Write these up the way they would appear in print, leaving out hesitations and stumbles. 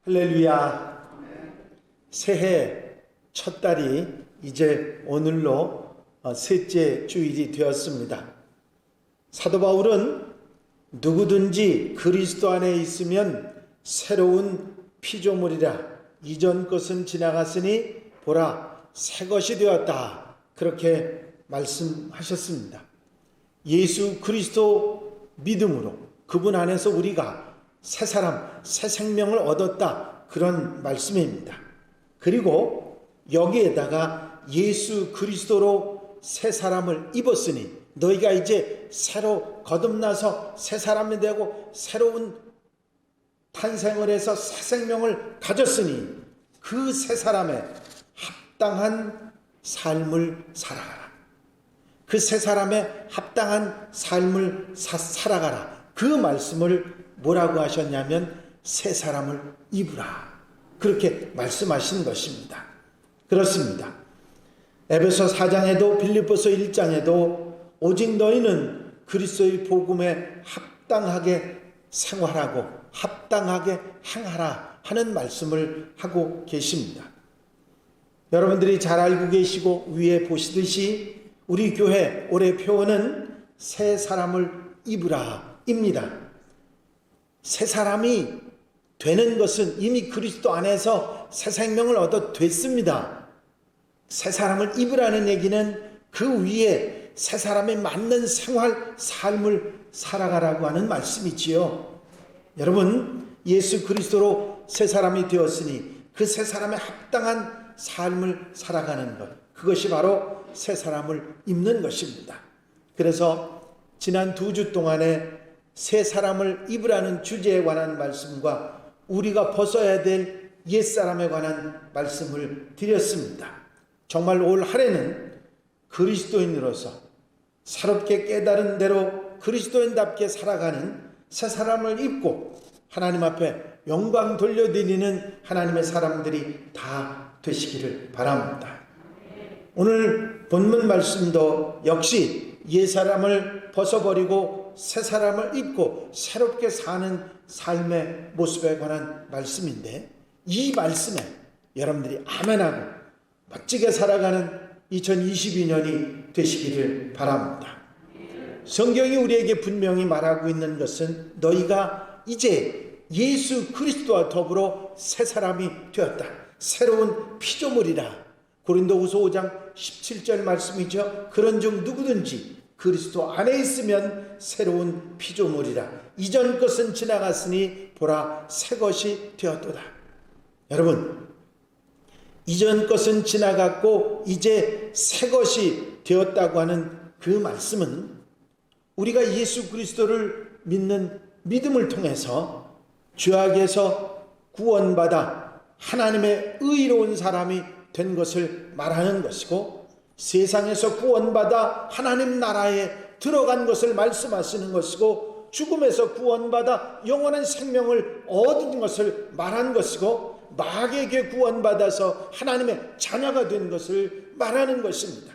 할렐루야. 새해 첫 달이 이제 오늘로 셋째 주일이 되었습니다. 사도 바울은 누구든지 그리스도 안에 있으면 새로운 피조물이라, 이전 것은 지나갔으니 보라 새 것이 되었다, 그렇게 말씀하셨습니다. 예수 그리스도 믿음으로 그분 안에서 우리가 새 사람, 새 생명을 얻었다, 그런 말씀입니다. 그리고 여기에다가 예수 그리스도로 새 사람을 입었으니 너희가 이제 새로 거듭나서 새 사람이 되고 새로운 탄생을 해서 새 생명을 가졌으니 그 새 사람에 합당한 삶을 살아가라. 그 새 사람에 합당한 삶을 살아가라. 그 말씀을 뭐라고 하셨냐면 새 사람을 입으라, 그렇게 말씀하신 것입니다. 그렇습니다. 에베소 4장에도 빌립보서 1장에도 오직 너희는 그리스도의 복음에 합당하게 생활하고 합당하게 행하라 하는 말씀을 하고 계십니다. 여러분들이 잘 알고 계시고 위에 보시듯이 우리 교회 올해 표어는 새 사람을 입으라 입니다. 새 사람이 되는 것은 이미 그리스도 안에서 새 생명을 얻어 됐습니다. 새 사람을 입으라는 얘기는 그 위에 새 사람에 맞는 생활, 삶을 살아가라고 하는 말씀이지요. 여러분, 예수 그리스도로 새 사람이 되었으니 그 새 사람에 합당한 삶을 살아가는 것, 그것이 바로 새 사람을 입는 것입니다. 그래서 지난 2주 동안에 새 사람을 입으라는 주제에 관한 말씀과 우리가 벗어야 될 옛사람에 관한 말씀을 드렸습니다. 정말 올 한해는 그리스도인으로서 새롭게 깨달은 대로 그리스도인답게 살아가는 새 사람을 입고 하나님 앞에 영광 돌려드리는 하나님의 사람들이 다 되시기를 바랍니다. 오늘 본문 말씀도 역시 옛사람을 벗어버리고 새 사람을 입고 새롭게 사는 삶의 모습에 관한 말씀인데, 이 말씀에 여러분들이 아멘하고 멋지게 살아가는 2022년이 되시기를 바랍니다. 성경이 우리에게 분명히 말하고 있는 것은 너희가 이제 예수 그리스도와 더불어 새 사람이 되었다, 새로운 피조물이라. 고린도후서 5장 17절 말씀이죠. 그런즉 누구든지 그리스도 안에 있으면 새로운 피조물이라. 이전 것은 지나갔으니 보라 새 것이 되었도다. 여러분, 이전 것은 지나갔고 이제 새 것이 되었다고 하는 그 말씀은 우리가 예수 그리스도를 믿는 믿음을 통해서 죄악에서 구원받아 하나님의 의로운 사람이 된 것을 말하는 것이고, 세상에서 구원받아 하나님 나라에 들어간 것을 말씀하시는 것이고, 죽음에서 구원받아 영원한 생명을 얻은 것을 말한 것이고, 마귀에게 구원받아서 하나님의 자녀가 된 것을 말하는 것입니다.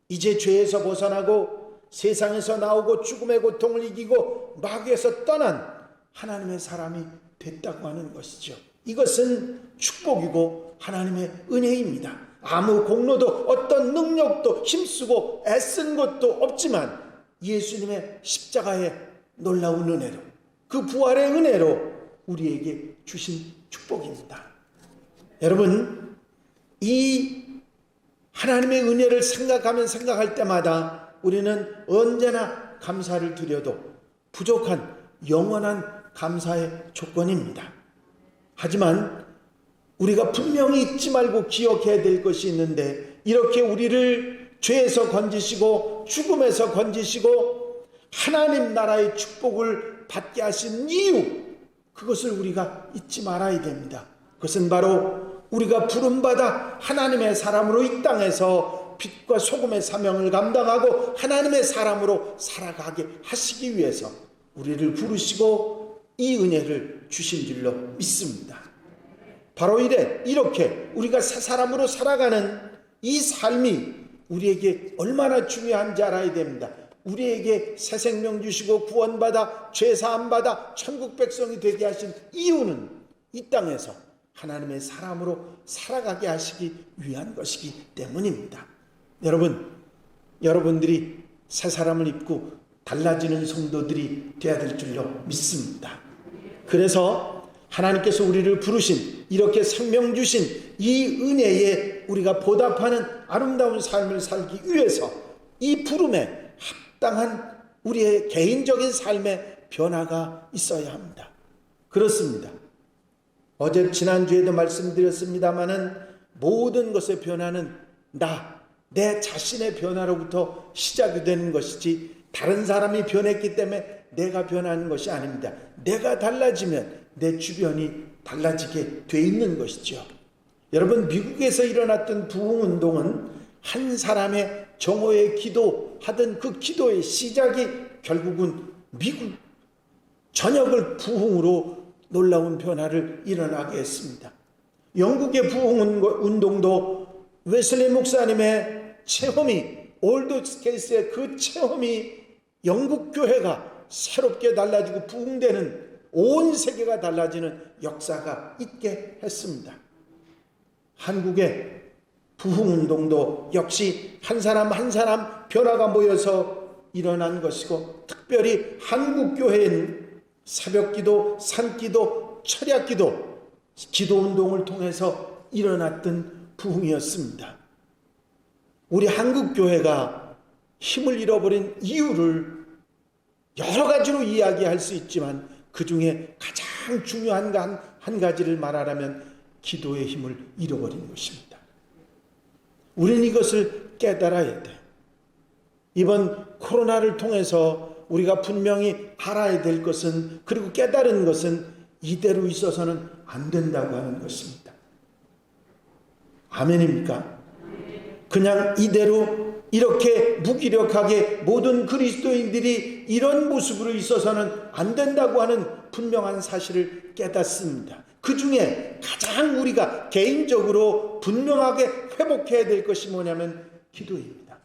이제 죄에서 벗어나고 세상에서 나오고 죽음의 고통을 이기고 마귀에서 떠난 하나님의 사람이 됐다고 하는 것이죠. 이것은 축복이고 하나님의 은혜입니다. 아무 공로도 어떤 능력도 힘쓰고 애쓴 것도 없지만 예수님의 십자가의 놀라운 은혜로, 그 부활의 은혜로 우리에게 주신 축복입니다. 여러분, 이 하나님의 은혜를 생각할 때마다 우리는 언제나 감사를 드려도 부족한 영원한 감사의 조건입니다. 하지만 우리가 분명히 잊지 말고 기억해야 될 것이 있는데, 이렇게 우리를 죄에서 건지시고 죽음에서 건지시고 하나님 나라의 축복을 받게 하신 이유, 그것을 우리가 잊지 말아야 됩니다. 그것은 바로 우리가 부름받아 하나님의 사람으로 이 땅에서 빛과 소금의 사명을 감당하고 하나님의 사람으로 살아가게 하시기 위해서 우리를 부르시고 이 은혜를 주신 줄로 믿습니다. 바로 이렇게 우리가 새 사람으로 살아가는 이 삶이 우리에게 얼마나 중요한지 알아야 됩니다. 우리에게 새 생명 주시고 구원받아 죄 사함받아 천국 백성이 되게 하신 이유는 이 땅에서 하나님의 사람으로 살아가게 하시기 위한 것이기 때문입니다. 여러분, 여러분들이 새 사람을 입고 달라지는 성도들이 되어야 될 줄로 믿습니다. 그래서 하나님께서 우리를 부르신, 이렇게 생명 주신 이 은혜에 우리가 보답하는 아름다운 삶을 살기 위해서 이 부름에 합당한 우리의 개인적인 삶의 변화가 있어야 합니다. 그렇습니다. 어제 지난주에도 말씀드렸습니다마는 모든 것의 변화는 내 자신의 변화로부터 시작이 되는 것이지 다른 사람이 변했기 때문에 내가 변하는 것이 아닙니다. 내가 달라지면 내 주변이 달라지게 돼 있는 것이죠. 여러분, 미국에서 일어났던 부흥운동은 한 사람의 정오의 기도하던 그 기도의 시작이 결국은 미국 전역을 부흥으로 놀라운 변화를 일어나게 했습니다. 영국의 부흥운동도 웨슬리 목사님의 체험이, 올드스케이스의 그 체험이 영국 교회가 새롭게 달라지고 부흥되는, 온 세계가 달라지는 역사가 있게 했습니다. 한국의 부흥운동도 역시 한 사람 한 사람 변화가 모여서 일어난 것이고, 특별히 한국교회는 새벽기도, 산기도, 철야기도, 기도운동을 통해서 일어났던 부흥이었습니다. 우리 한국교회가 힘을 잃어버린 이유를 여러 가지로 이야기할 수 있지만 그 중에 가장 중요한 한 가지를 말하라면 기도의 힘을 잃어버린 것입니다. 우리는 이것을 깨달아야 돼요. 이번 코로나를 통해서 우리가 분명히 알아야 될 것은, 그리고 깨달은 것은 이대로 있어서는 안 된다고 하는 것입니다. 아멘입니까? 그냥 이대로 이렇게 무기력하게 모든 그리스도인들이 이런 모습으로 있어서는 안 된다고 하는 분명한 사실을 깨닫습니다. 그 중에 가장 우리가 개인적으로 분명하게 회복해야 될 것이 뭐냐면 기도입니다.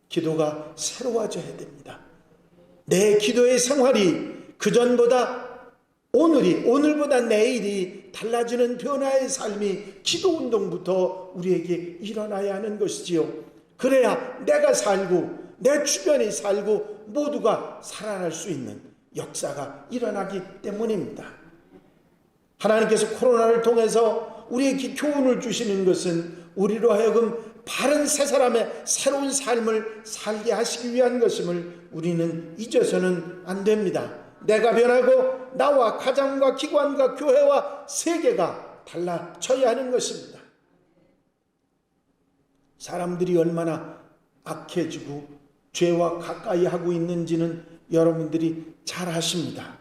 기도가 새로워져야 됩니다. 내 기도의 생활이 그전보다 오늘보다 내일이 달라지는 변화의 삶이 기도운동부터 우리에게 일어나야 하는 것이지요. 그래야 내가 살고 내 주변이 살고 모두가 살아날 수 있는 역사가 일어나기 때문입니다. 하나님께서 코로나를 통해서 우리에게 교훈을 주시는 것은 우리로 하여금 바른 새 사람의 새로운 삶을 살게 하시기 위한 것임을 우리는 잊어서는 안 됩니다. 내가 변하고 나와 가정과 기관과 교회와 세계가 달라져야 하는 것입니다. 사람들이 얼마나 악해지고 죄와 가까이 하고 있는지는 여러분들이 잘 아십니다.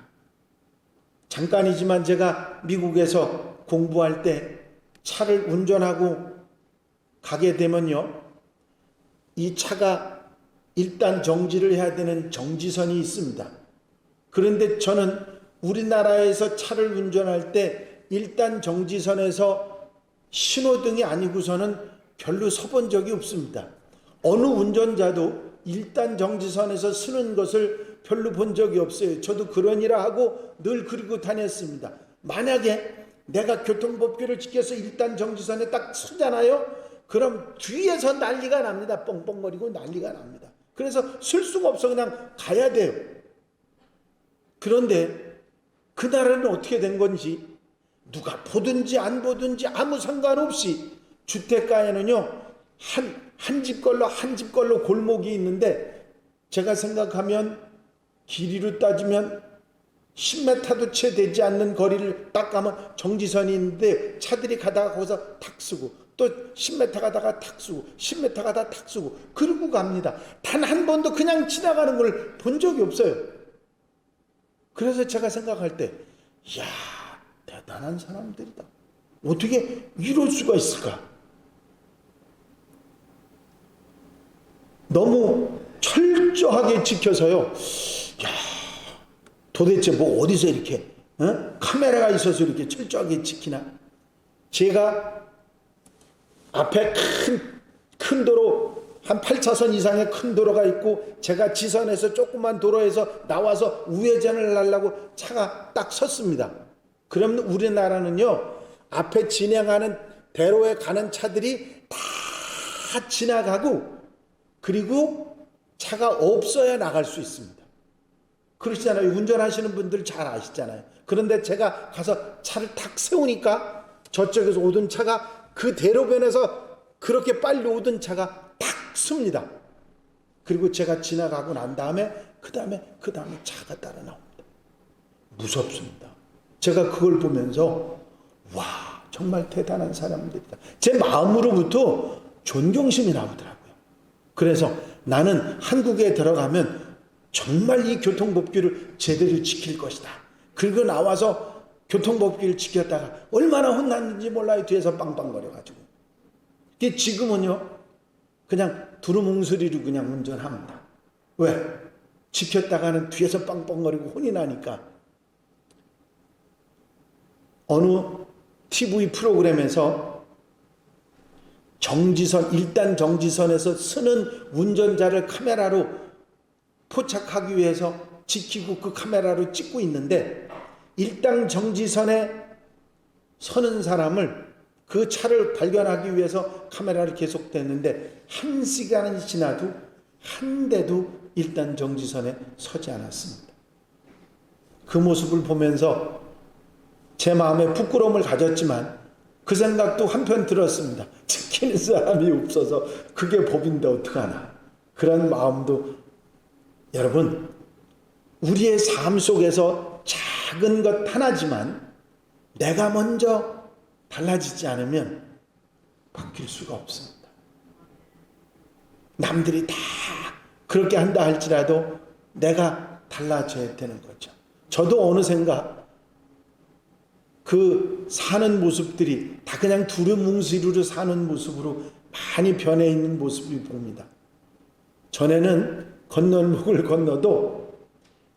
잠깐이지만 제가 미국에서 공부할 때 차를 운전하고 가게 되면요, 이 차가 일단 정지를 해야 되는 정지선이 있습니다. 그런데 저는 우리나라에서 차를 운전할 때 일단 정지선에서 신호등이 아니고서는 별로 서본 적이 없습니다. 어느 운전자도 일단 정지선에서 서는 것을 별로 본 적이 없어요. 저도 그러니라 하고 늘 그리고 다녔습니다. 만약에 내가 교통법규를 지켜서 일단 정지선에 딱 서잖아요. 그럼 뒤에서 난리가 납니다. 뻥뻥거리고 난리가 납니다. 그래서 쓸 수가 없어 그냥 가야 돼요. 그런데 그날은 어떻게 된 건지, 누가 보든지 안 보든지 아무 상관없이 주택가에는요 한 집 걸로 골목이 있는데, 제가 생각하면 길이로 따지면 10m도 채 되지 않는 거리를 딱 가면 정지선이 있는데 차들이 가다가 거기서 탁 쓰고 또 10m 가다가 탁 쓰고 10m 가다가 탁 쓰고 그러고 갑니다. 단 한 번도 그냥 지나가는 걸 본 적이 없어요. 그래서 제가 생각할 때, 이야, 대단한 사람들이다. 어떻게 이럴 수가 있을까? 너무 철저하게 지켜서요. 야, 도대체 뭐 어디서 이렇게 카메라가 있어서 이렇게 철저하게 지키나? 제가 앞에 큰 도로, 한 8차선 이상의 큰 도로가 있고 제가 지선에서 조그만 도로에서 나와서 우회전을 하려고 차가 딱 섰습니다. 그럼 우리나라는요, 앞에 진행하는 대로에 가는 차들이 다 지나가고, 그리고 차가 없어야 나갈 수 있습니다. 그러시잖아요. 운전하시는 분들 잘 아시잖아요. 그런데 제가 가서 차를 탁 세우니까 저쪽에서 오던 차가 그 대로변에서 그렇게 빨리 오던 차가 탁 씁니다. 그리고 제가 지나가고 난 다음에 그 다음에 차가 따라 나옵니다. 무섭습니다. 제가 그걸 보면서 와, 정말 대단한 사람들이다. 제 마음으로부터 존경심이 나오더라고요. 그래서 나는 한국에 들어가면 정말 이 교통법규를 제대로 지킬 것이다. 그리고 나와서 교통법규를 지켰다가 얼마나 혼났는지 몰라요. 뒤에서 빵빵거려가지고. 지금은요, 그냥 두루뭉술이로 그냥 운전합니다. 왜? 지켰다가는 뒤에서 빵빵거리고 혼이 나니까. 어느 TV 프로그램에서 정지선, 1단 정지선에서 서는 운전자를 카메라로 포착하기 위해서 지키고 그 카메라로 찍고 있는데, 1단 정지선에 서는 사람을, 그 차를 발견하기 위해서 카메라를 계속 댔는데 1시간이 지나도 한 대도 1단 정지선에 서지 않았습니다. 그 모습을 보면서 제 마음에 부끄러움을 가졌지만 그 생각도 한편 들었습니다. 지키는 사람이 없어서 그게 법인데 어떡하나. 그런 마음도. 여러분, 우리의 삶 속에서 작은 것 하나지만 내가 먼저 달라지지 않으면 바뀔 수가 없습니다. 남들이 다 그렇게 한다 할지라도 내가 달라져야 되는 거죠. 저도 어느샌가 그 사는 모습들이 다 그냥 두루뭉술으로 사는 모습으로 많이 변해 있는 모습을 봅니다. 전에는 건널목을 건너도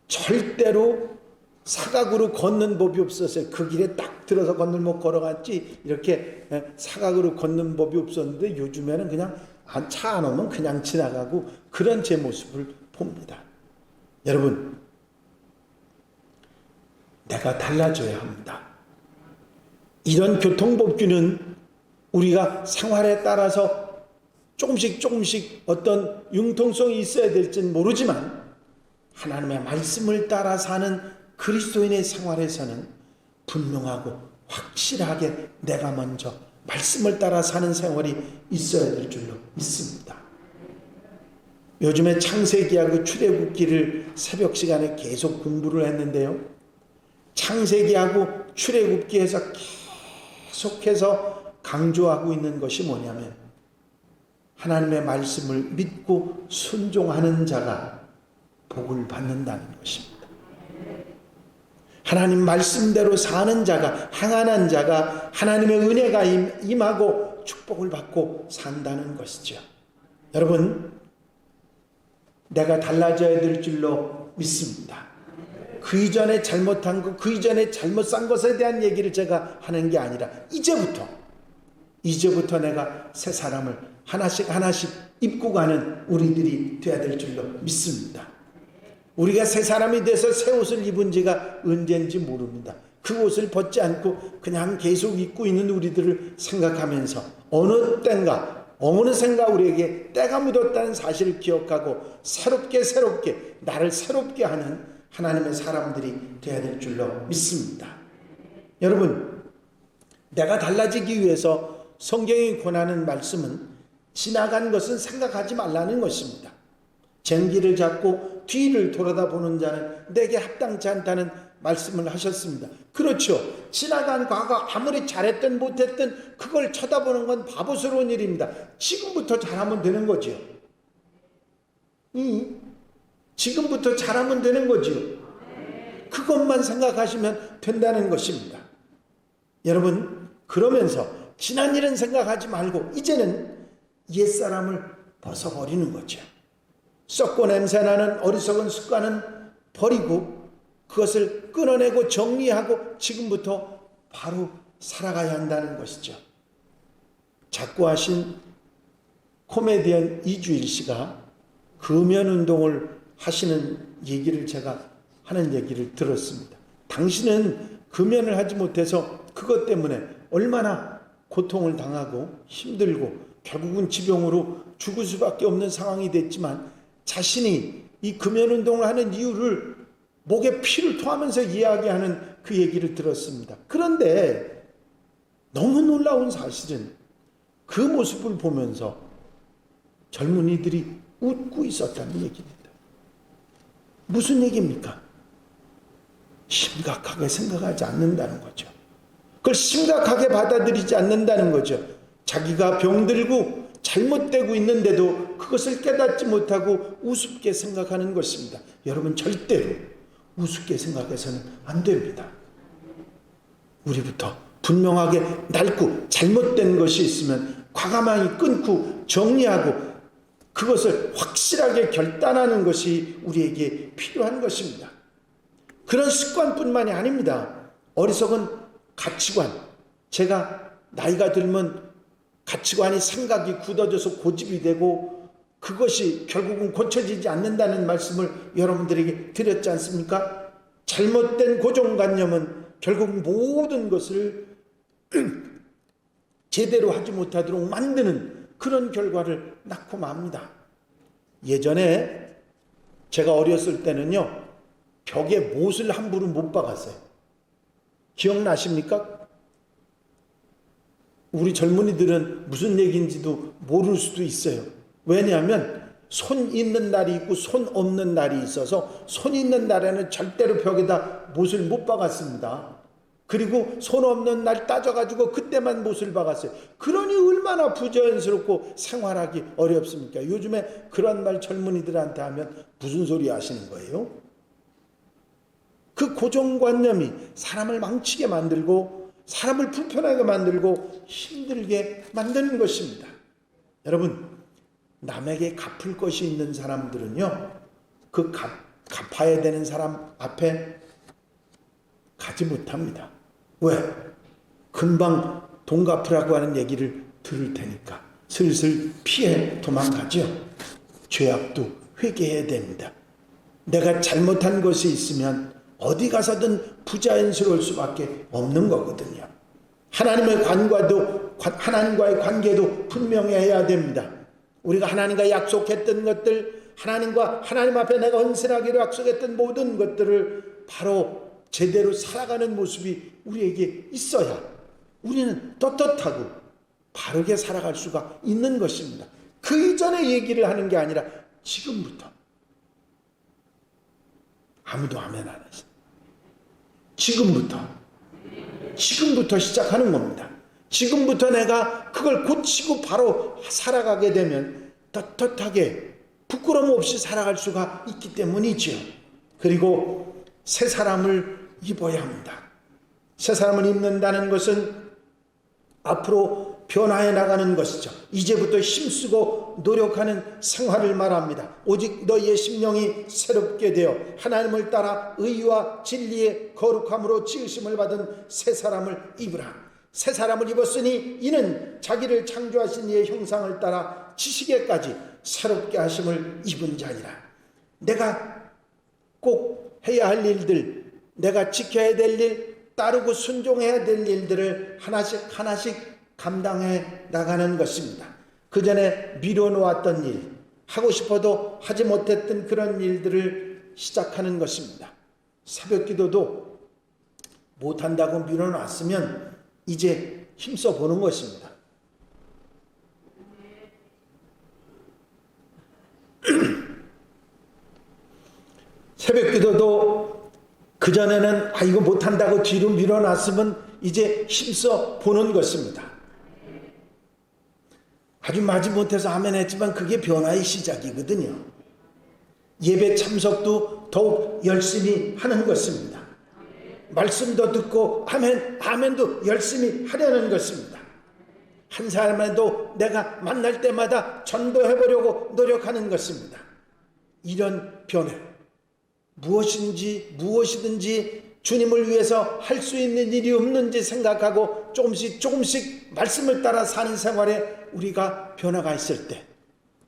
절대로 사각으로 걷는 법이 없었어요. 그 길에 딱 들어서 건널목 걸어갔지 이렇게 사각으로 걷는 법이 없었는데 요즘에는 그냥 차 안 오면 그냥 지나가고 그런 제 모습을 봅니다. 여러분, 내가 달라져야 합니다. 이런 교통법규는 우리가 생활에 따라서 조금씩 어떤 융통성이 있어야 될지는 모르지만 하나님의 말씀을 따라 사는 그리스도인의 생활에서는 분명하고 확실하게 내가 먼저 말씀을 따라 사는 생활이 있어야 될 줄로 믿습니다. 요즘에 창세기하고 출애굽기를 새벽 시간에 계속 공부를 했는데요. 창세기하고 출애굽기에서 계속해서 강조하고 있는 것이 뭐냐면 하나님의 말씀을 믿고 순종하는 자가 복을 받는다는 것입니다. 하나님 말씀대로 사는 자가, 행하는 자가 하나님의 은혜가 임하고 축복을 받고 산다는 것이죠. 여러분, 내가 달라져야 될 줄로 믿습니다. 그 이전에 잘못한 것, 그 이전에 잘못 산 것에 대한 얘기를 제가 하는 게 아니라 이제부터 내가 새 사람을 하나씩 입고 가는 우리들이 되어야 될 줄로 믿습니다. 우리가 새 사람이 돼서 새 옷을 입은 지가 언제인지 모릅니다. 그 옷을 벗지 않고 그냥 계속 입고 있는 우리들을 생각하면서 어느샌가 우리에게 때가 묻었다는 사실을 기억하고 새롭게 나를 새롭게 하는 하나님의 사람들이 되어야 될 줄로 믿습니다. 여러분, 내가 달라지기 위해서 성경이 권하는 말씀은 지나간 것은 생각하지 말라는 것입니다. 쟁기를 잡고 뒤를 돌아다보는 자는 내게 합당치 않다는 말씀을 하셨습니다. 그렇죠. 지나간 과거 아무리 잘했든 못했든 그걸 쳐다보는 건 바보스러운 일입니다. 지금부터 잘하면 되는 거죠. 지금부터 잘하면 되는 거죠. 그것만 생각하시면 된다는 것입니다. 여러분, 그러면서 지난 일은 생각하지 말고 이제는 옛사람을 벗어버리는 거죠. 썩고 냄새나는 어리석은 습관은 버리고 그것을 끊어내고 정리하고 지금부터 바로 살아가야 한다는 것이죠. 작고하신 코미디언 이주일 씨가 금연운동을 하시는 얘기를 제가 하는 얘기를 들었습니다. 당신은 금연을 하지 못해서 그것 때문에 얼마나 고통을 당하고 힘들고 결국은 지병으로 죽을 수밖에 없는 상황이 됐지만, 자신이 이 금연운동을 하는 이유를 목에 피를 토하면서 이야기하는 그 얘기를 들었습니다. 그런데 너무 놀라운 사실은 그 모습을 보면서 젊은이들이 웃고 있었다는 얘기입니다. 무슨 얘기입니까? 심각하게 생각하지 않는다는 거죠. 그걸 심각하게 받아들이지 않는다는 거죠. 자기가 병들고 잘못되고 있는데도 그것을 깨닫지 못하고 우습게 생각하는 것입니다. 여러분, 절대로 우습게 생각해서는 안 됩니다. 우리부터 분명하게 낡고 잘못된 것이 있으면 과감하게 끊고 정리하고 그것을 확실하게 결단하는 것이 우리에게 필요한 것입니다. 그런 습관뿐만이 아닙니다. 어리석은 가치관, 제가 나이가 들면 가치관이 생각이 굳어져서 고집이 되고 그것이 결국은 고쳐지지 않는다는 말씀을 여러분들에게 드렸지 않습니까? 잘못된 고정관념은 결국 모든 것을 제대로 하지 못하도록 만드는 그런 결과를 낳고 맙니다. 예전에 제가 어렸을 때는요, 벽에 못을 함부로 못 박았어요. 기억나십니까? 우리 젊은이들은 무슨 얘기인지도 모를 수도 있어요. 왜냐하면 손 있는 날이 있고 손 없는 날이 있어서 손 있는 날에는 절대로 벽에다 못을 못 박았습니다. 그리고 손 없는 날 따져가지고 그때만 못을 박았어요. 그러니 얼마나 부자연스럽고 생활하기 어렵습니까? 요즘에 그런 말 젊은이들한테 하면 무슨 소리 하시는 거예요? 그 고정관념이 사람을 망치게 만들고 사람을 불편하게 만들고 힘들게 만드는 것입니다. 여러분, 남에게 갚을 것이 있는 사람들은요, 그 갚아야 되는 사람 앞에 가지 못합니다. 왜? 금방 돈 갚으라고 하는 얘기를 들을 테니까 슬슬 피해 도망가죠. 죄악도 회개해야 됩니다. 내가 잘못한 것이 있으면 어디 가서든 부자연스러울 수밖에 없는 거거든요. 하나님과의 관계도 분명해야 됩니다. 우리가 하나님과 약속했던 것들, 하나님 앞에 내가 헌신하기로 약속했던 모든 것들을 바로 제대로 살아가는 모습이 우리에게 있어야 우리는 떳떳하고 바르게 살아갈 수가 있는 것입니다. 그 이전에 얘기를 하는 게 아니라 지금부터. 아무도 아멘 안 하시. 지금부터 시작하는 겁니다. 지금부터 내가 그걸 고치고 바로 살아가게 되면 떳떳하게 부끄러움 없이 살아갈 수가 있기 때문이죠. 그리고 새 사람을 입어야 합니다. 새 사람을 입는다는 것은 앞으로 변화해 나가는 것이죠. 이제부터 힘쓰고 노력하는 생활을 말합니다. 오직 너희의 심령이 새롭게 되어 하나님을 따라 의와 진리의 거룩함으로 지으심을 받은 새 사람을 입으라. 새 사람을 입었으니 이는 자기를 창조하신 이의 형상을 따라 지식에까지 새롭게 하심을 입은 자니라. 내가 꼭 해야 할 일들, 내가 지켜야 될 일, 따르고 순종해야 될 일들을 하나씩 감당해 나가는 것입니다. 그 전에 미뤄놓았던 일, 하고 싶어도 하지 못했던 그런 일들을 시작하는 것입니다. 새벽기도도 못한다고 미뤄놨으면 이제 힘써 보는 것입니다. 새벽기도도 그전에는 이거 못한다고 뒤로 밀어놨으면 이제 힘써 보는 것입니다. 아주 마지못해서 아멘 했지만 그게 변화의 시작이거든요. 예배 참석도 더욱 열심히 하는 것입니다. 말씀도 듣고 아멘도 열심히 하려는 것입니다. 한 사람에도 내가 만날 때마다 전도해보려고 노력하는 것입니다. 이런 변화, 무엇이든지 주님을 위해서 할 수 있는 일이 없는지 생각하고 조금씩 말씀을 따라 사는 생활에 우리가 변화가 있을 때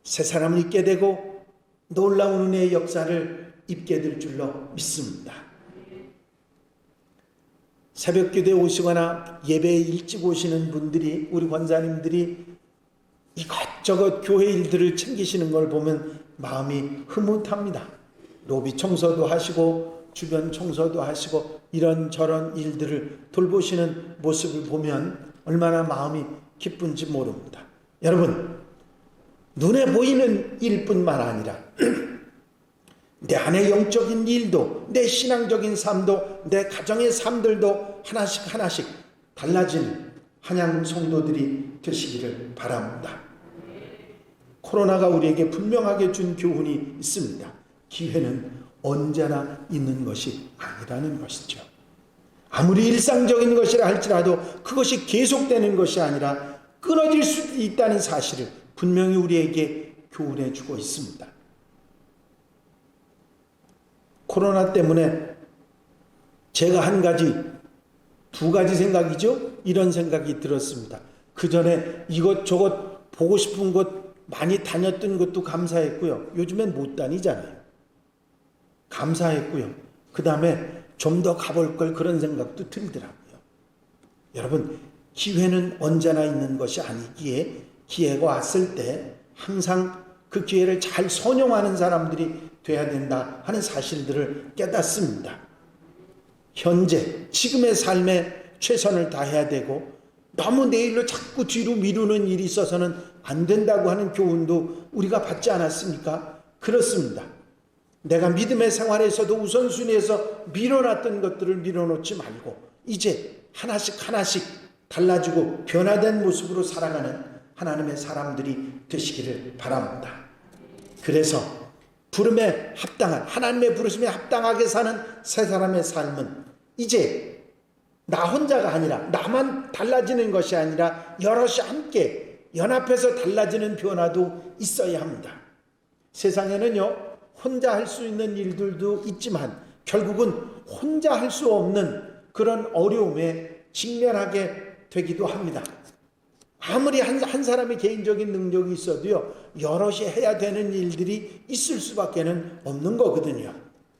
새 사람을 입게 되고 놀라운 은혜의 역사를 입게 될 줄로 믿습니다. 새벽 기도에 오시거나 예배에 일찍 오시는 분들이, 우리 권사님들이 이것저것 교회 일들을 챙기시는 걸 보면 마음이 흐뭇합니다. 로비 청소도 하시고 주변 청소도 하시고 이런저런 일들을 돌보시는 모습을 보면 얼마나 마음이 기쁜지 모릅니다. 여러분, 눈에 보이는 일뿐만 아니라 내 안의 영적인 일도, 내 신앙적인 삶도, 내 가정의 삶들도 하나씩 하나씩 달라지는 한양 성도들이 되시기를 바랍니다. 코로나가 우리에게 분명하게 준 교훈이 있습니다. 기회는 언제나 있는 것이 아니라는 것이죠. 아무리 일상적인 것이라 할지라도 그것이 계속되는 것이 아니라 끊어질 수도 있다는 사실을 분명히 우리에게 교훈해 주고 있습니다. 코로나 때문에 제가 두 가지 생각이죠. 이런 생각이 들었습니다. 그 전에 이것저것 보고 싶은 곳 많이 다녔던 것도 감사했고요. 요즘엔 못 다니잖아요. 감사했고요. 그 다음에 좀 더 가볼 걸, 그런 생각도 들더라고요. 여러분, 기회는 언제나 있는 것이 아니기에 기회가 왔을 때 항상 그 기회를 잘 선용하는 사람들이 돼야 된다 하는 사실들을 깨닫습니다. 현재 지금의 삶에 최선을 다해야 되고 너무 내일로 자꾸 뒤로 미루는 일이 있어서는 안 된다고 하는 교훈도 우리가 받지 않았습니까? 그렇습니다. 내가 믿음의 생활에서도 우선순위에서 밀어놨던 것들을 밀어놓지 말고 이제 하나씩 하나씩 달라지고 변화된 모습으로 살아가는 하나님의 사람들이 되시기를 바랍니다. 그래서 부름에 합당한, 하나님의 부르심에 합당하게 사는 새 사람의 삶은 이제 나 혼자가 아니라, 나만 달라지는 것이 아니라 여럿이 함께 연합해서 달라지는 변화도 있어야 합니다. 세상에는요, 혼자 할 수 있는 일들도 있지만 결국은 혼자 할 수 없는 그런 어려움에 직면하게 되기도 합니다. 아무리 한 사람의 개인적인 능력이 있어도요, 여럿이 해야 되는 일들이 있을 수밖에 없는 거거든요.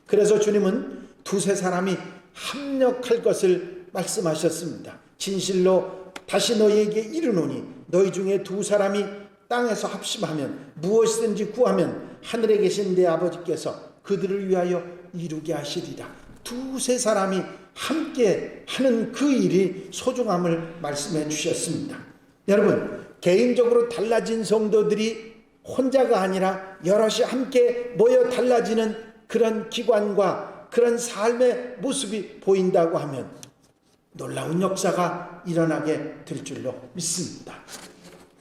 그래서 주님은 두세 사람이 합력할 것을 말씀하셨습니다. 진실로 다시 너희에게 이르노니 너희 중에 두 사람이 땅에서 합심하면 무엇이든지 구하면 하늘에 계신 내 아버지께서 그들을 위하여 이루게 하시리라. 두세 사람이 함께 하는 그 일이 소중함을 말씀해 주셨습니다. 여러분, 개인적으로 달라진 성도들이 혼자가 아니라 여럿이 함께 모여 달라지는 그런 기관과 그런 삶의 모습이 보인다고 하면 놀라운 역사가 일어나게 될 줄로 믿습니다.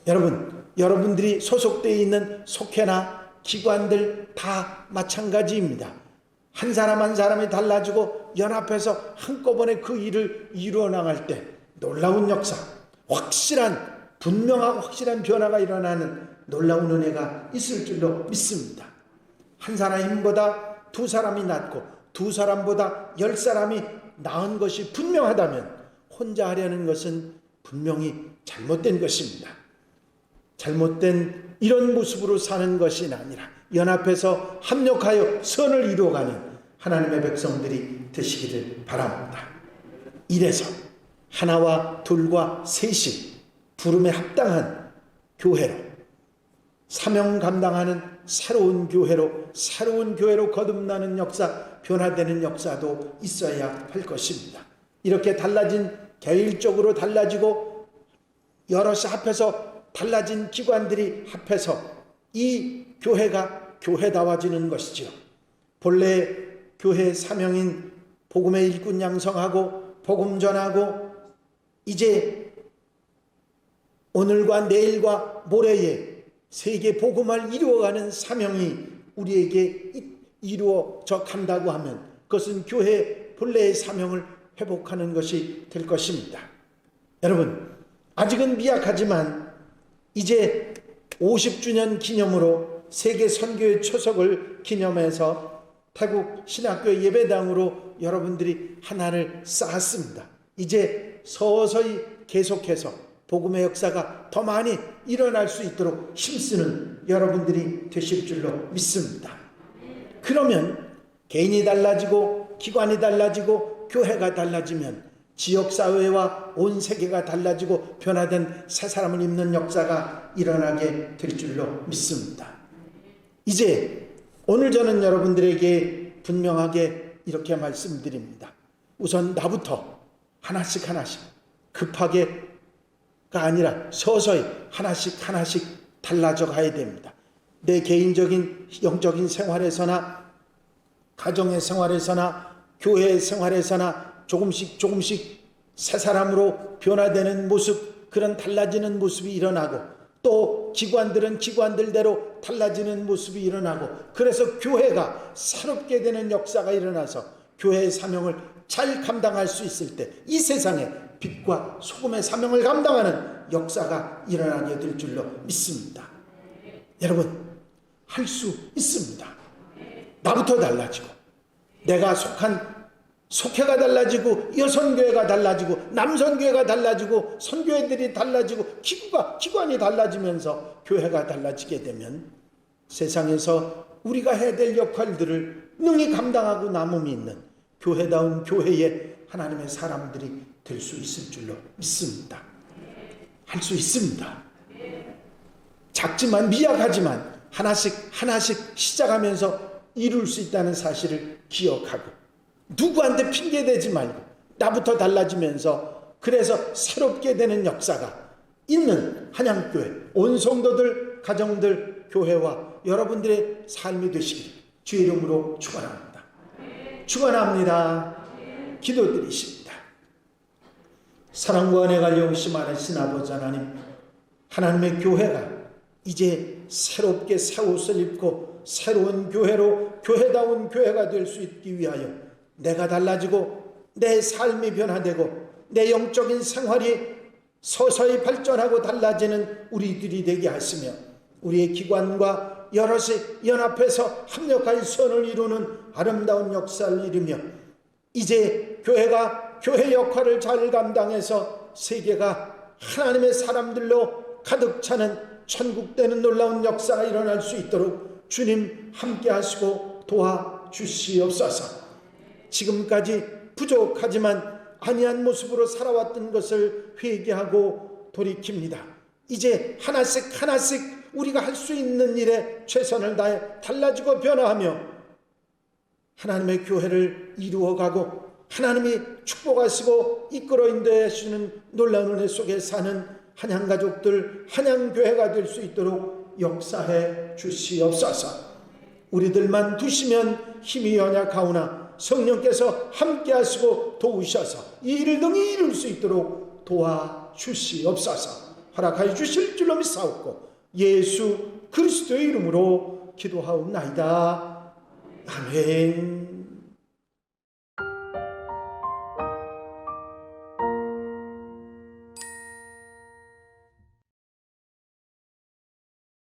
여러분, 여러분들이 소속되어 있는 속회나 기관들 다 마찬가지입니다. 한 사람 한 사람이 달라지고 연합해서 한꺼번에 그 일을 이루어 나갈 때 놀라운 역사, 분명하고 확실한 변화가 일어나는 놀라운 은혜가 있을 줄로 믿습니다. 한 사람의 힘보다 두 사람이 낫고 두 사람보다 10사람이 나은 것이 분명하다면 혼자 하려는 것은 분명히 잘못된 것입니다. 잘못된 이런 모습으로 사는 것이 아니라 연합해서 합력하여 선을 이루어가는 하나님의 백성들이 되시기를 바랍니다. 이래서 하나와 둘과 셋이 부름에 합당한 교회로, 사명 감당하는 새로운 교회로 거듭나는 역사, 변화되는 역사도 있어야 할 것입니다. 이렇게 개일적으로 달라지고 여럿이 합해서 달라진 기관들이 합해서 이 교회가 교회다워지는 것이지요. 본래 교회의 사명인 복음의 일꾼 양성하고 복음 전하고 이제 오늘과 내일과 모레에 세계 복음을 이루어가는 사명이 우리에게 이루어져 간다고 하면 그것은 교회 본래의 사명을 회복하는 것이 될 것입니다. 여러분, 아직은 미약하지만 이제 50주년 기념으로 세계 선교의 초석을 기념해서 태국 신학교 예배당으로 여러분들이 하나를 쌓았습니다. 이제 서서히 계속해서 복음의 역사가 더 많이 일어날 수 있도록 힘쓰는 여러분들이 되실 줄로 믿습니다. 그러면 개인이 달라지고 기관이 달라지고 교회가 달라지면 지역사회와 온 세계가 달라지고 변화된 새 사람을 입는 역사가 일어나게 될 줄로 믿습니다. 이제 오늘 저는 여러분들에게 분명하게 이렇게 말씀드립니다. 우선 나부터 하나씩 급하게가 아니라 서서히 하나씩 달라져 가야 됩니다. 내 개인적인 영적인 생활에서나 가정의 생활에서나 교회의 생활에서나 조금씩 새 사람으로 변화되는 모습, 그런 달라지는 모습이 일어나고, 또 기관들은 기관들대로 달라지는 모습이 일어나고, 그래서 교회가 새롭게 되는 역사가 일어나서 교회의 사명을 잘 감당할 수 있을 때 이 세상에 빛과 소금의 사명을 감당하는 역사가 일어나게 될 줄로 믿습니다. 여러분, 할 수 있습니다. 나부터 달라지고, 내가 속한 속회가 달라지고, 여선교회가 달라지고, 남선교회가 달라지고, 선교회들이 달라지고, 기관이 달라지면서 교회가 달라지게 되면 세상에서 우리가 해야 될 역할들을 능히 감당하고 남음이 있는 교회다운 교회의 하나님의 사람들이 될 수 있을 줄로 믿습니다. 할 수 있습니다. 작지만 미약하지만 하나씩 시작하면서 이룰 수 있다는 사실을 기억하고, 누구한테 핑계대지 말고 나부터 달라지면서, 그래서 새롭게 되는 역사가 있는 한양교회 온 성도들, 가정들, 교회와 여러분들의 삶이 되시길 주의 이름으로 축원합니다. 축원합니다. 기도드리십니다. 사랑과 은혜가 영시 많으신 아버지 하나님, 하나님의 교회가 이제 새롭게 새 옷을 입고 새로운 교회로, 교회다운 교회가 될 수 있기 위하여 내가 달라지고 내 삶이 변화되고 내 영적인 생활이 서서히 발전하고 달라지는 우리들이 되게 하시며, 우리의 기관과 여럿이 연합해서 합력하여 선을 이루는 아름다운 역사를 이루며, 이제 교회가 교회 역할을 잘 감당해서 세계가 하나님의 사람들로 가득 차는 천국되는 놀라운 역사가 일어날 수 있도록 주님 함께 하시고 도와주시옵소서. 지금까지 부족하지만 아니한 모습으로 살아왔던 것을 회개하고 돌이킵니다. 이제 하나씩 우리가 할 수 있는 일에 최선을 다해 달라지고 변화하며 하나님의 교회를 이루어가고, 하나님이 축복하시고 이끌어 인도해 주시는 놀라운 은혜 속에 사는 한양가족들, 한양교회가 될 수 있도록 역사해 주시옵소서. 우리들만 두시면 힘이 연약하오나 성령께서 함께 하시고 도우셔서 이 일을 능히 이룰 수 있도록 도와주시옵소서. 허락하여 주실 줄로 믿사옵고 예수 그리스도의 이름으로 기도하옵나이다. 아멘.